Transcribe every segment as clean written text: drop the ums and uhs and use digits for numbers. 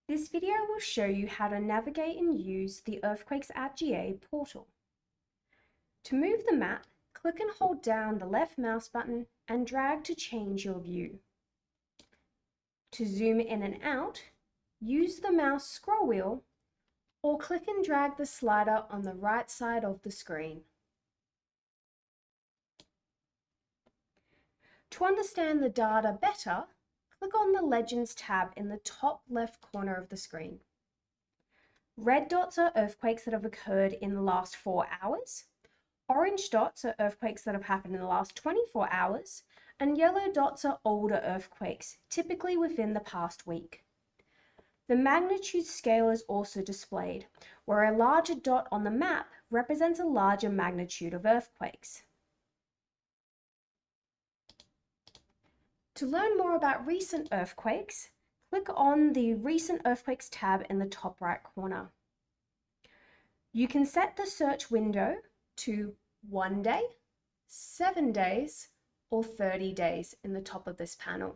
This video will show you how to navigate and use the Earthquakes at GA portal. To move the map, click and hold down the left mouse button and drag to change your view. To zoom in and out, use the mouse scroll wheel or click and drag the slider on the right side of the screen. To understand the data better, click on the Legends tab in the top left corner of the screen. Red dots are earthquakes that have occurred in the last 4 hours. Orange dots are earthquakes that have happened in the last 24 hours. And yellow dots are older earthquakes, typically within the past week. The magnitude scale is also displayed, where a larger dot on the map represents a larger magnitude of earthquakes. To learn more about recent earthquakes, click on the Recent Earthquakes tab in the top right corner. You can set the search window to 1 day, 7 days, or 30 days in the top of this panel.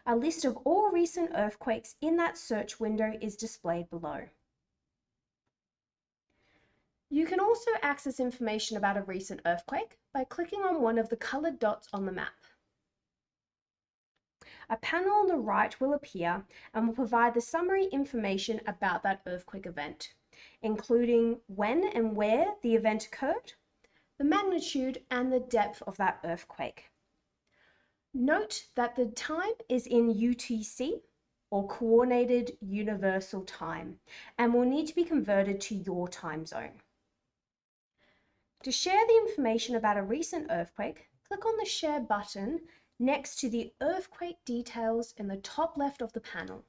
A list of all recent earthquakes in that search window is displayed below. You can also access information about a recent earthquake by clicking on one of the coloured dots on the map. A panel on the right will appear and will provide the summary information about that earthquake event, including when and where the event occurred, the magnitude and the depth of that earthquake. Note that the time is in UTC, or Coordinated Universal Time, and will need to be converted to your time zone. To share the information about a recent earthquake, click on the Share button next to the earthquake details in the top left of the panel.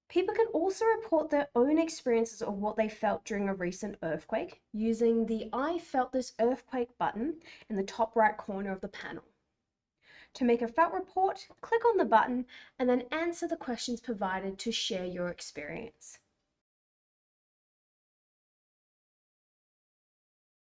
People can also report their own experiences of what they felt during a recent earthquake using the I felt this earthquake button in the top right corner of the panel. To make a felt report, click on the button and then answer the questions provided to share your experience.